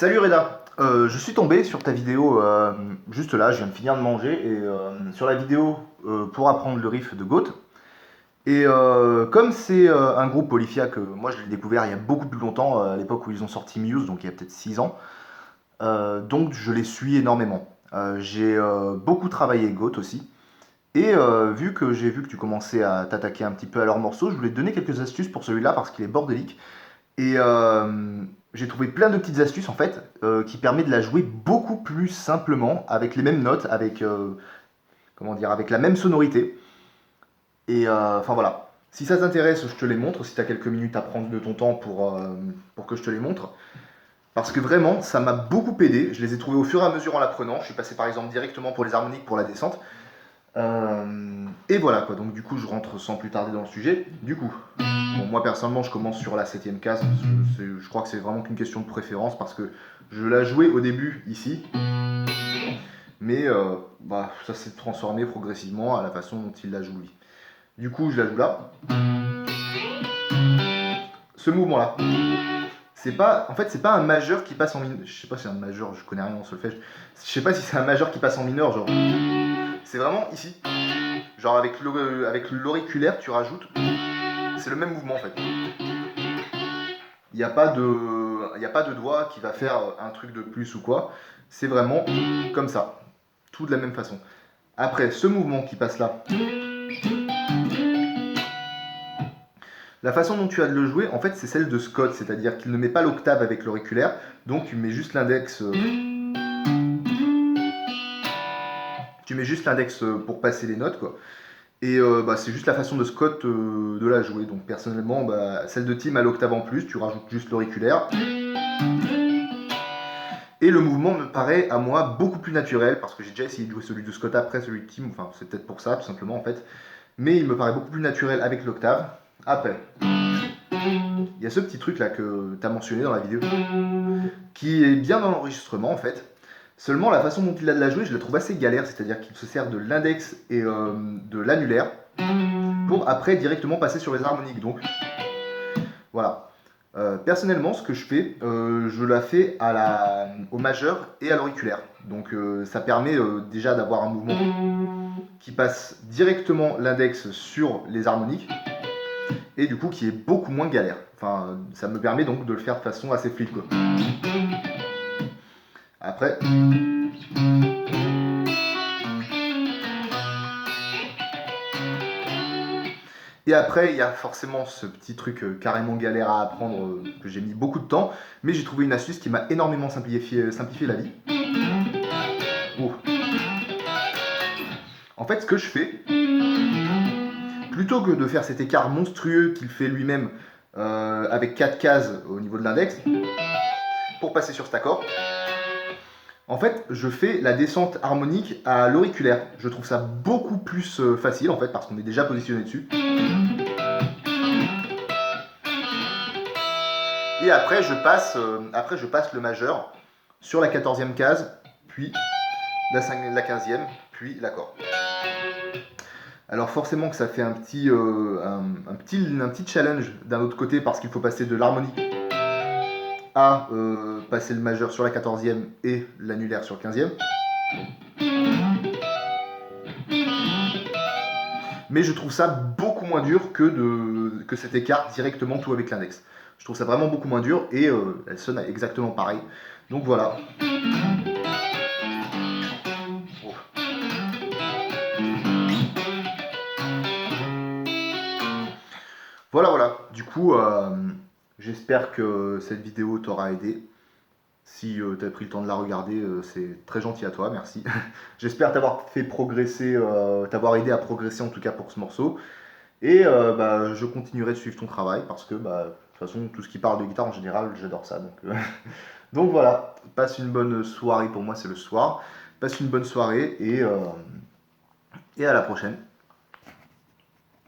Salut Reda, je suis tombé sur ta vidéo juste là, je viens de finir de manger, et sur la vidéo pour apprendre le riff de Goat. Et comme c'est un groupe Polyphia que moi je l'ai découvert il y a beaucoup plus longtemps, à l'époque où ils ont sorti Muse, donc il y a peut-être 6 ans, donc je les suis énormément. J'ai beaucoup travaillé Goat aussi, et j'ai vu que tu commençais à t'attaquer un petit peu à leurs morceaux, je voulais te donner quelques astuces pour celui-là parce qu'il est bordélique. Et j'ai trouvé plein de petites astuces en fait qui permettent de la jouer beaucoup plus simplement avec les mêmes notes, avec comment dire, avec la même sonorité. Et enfin voilà. Si ça t'intéresse, je te les montre. Si tu as quelques minutes à prendre de ton temps pour que je te les montre. Parce que vraiment, ça m'a beaucoup aidé. Je les ai trouvés au fur et à mesure en l'apprenant. Je suis passé par exemple directement pour les harmoniques pour la descente. Et voilà quoi, donc du coup je rentre sans plus tarder dans le sujet. Du coup, bon, moi personnellement je commence sur la septième case, parce que je crois que c'est vraiment qu'une question de préférence, parce que je la jouais au début ici, mais ça s'est transformé progressivement à la façon dont il la joue lui. Du coup je la joue là. Ce mouvement là, c'est pas, en fait c'est pas un majeur qui passe en mineur, je sais pas si c'est un majeur, je connais rien en solfège, je sais pas si c'est un majeur qui passe en mineur, genre, c'est vraiment ici. Genre avec l'auriculaire, tu rajoutes. C'est le même mouvement en fait. Il n'y a pas de doigt qui va faire un truc de plus ou quoi. C'est vraiment comme ça. Tout de la même façon. Après, ce mouvement qui passe là. La façon dont tu as de le jouer, en fait, c'est celle de Scott. C'est-à-dire qu'il ne met pas l'octave avec l'auriculaire. Donc tu mets juste l'index. Tu mets juste l'index pour passer les notes, quoi. Et c'est juste la façon de Scott de la jouer. Donc personnellement, celle de Tim a l'octave en plus, tu rajoutes juste l'auriculaire. Et le mouvement me paraît à moi beaucoup plus naturel, parce que j'ai déjà essayé de jouer celui de Scott après celui de Tim, enfin c'est peut-être pour ça tout simplement en fait. Mais il me paraît beaucoup plus naturel avec l'octave. Après, il y a ce petit truc là que tu as mentionné dans la vidéo, qui est bien dans l'enregistrement en fait. Seulement la façon dont il a de la jouer, je la trouve assez galère, c'est-à-dire qu'il se sert de l'index et de l'annulaire pour après directement passer sur les harmoniques. Donc voilà. Personnellement, ce que je fais, je la fais au majeur et à l'auriculaire. Donc ça permet déjà d'avoir un mouvement qui passe directement l'index sur les harmoniques et du coup qui est beaucoup moins galère. Enfin, ça me permet donc de le faire de façon assez fluide, quoi. Après, et après, il y a forcément ce petit truc carrément galère à apprendre que j'ai mis beaucoup de temps, mais j'ai trouvé une astuce qui m'a énormément simplifié la vie. Oh. En fait, ce que je fais, plutôt que de faire cet écart monstrueux qu'il fait lui-même avec 4 cases au niveau de l'index, pour passer sur cet accord, en fait, je fais la descente harmonique à l'auriculaire. Je trouve ça beaucoup plus facile, en fait, parce qu'on est déjà positionné dessus. Et après, je passe le majeur sur la 14e case, puis la 15e, puis l'accord. Alors forcément que ça fait un petit challenge d'un autre côté, parce qu'il faut passer de l'harmonique à passer le majeur sur la 14e et l'annulaire sur le 15e. Mais je trouve ça beaucoup moins dur que cet écart directement tout avec l'index. Je trouve ça vraiment beaucoup moins dur et elle sonne exactement pareil. Donc voilà. Oh. Voilà. Du coup, j'espère que cette vidéo t'aura aidé. Si tu as pris le temps de la regarder, c'est très gentil à toi, merci. J'espère t'avoir fait progresser, t'avoir aidé à progresser en tout cas pour ce morceau. Et je continuerai de suivre ton travail parce que de toute façon, tout ce qui parle de guitare en général, j'adore ça. Donc voilà, passe une bonne soirée, pour moi c'est le soir. Passe une bonne soirée et à la prochaine.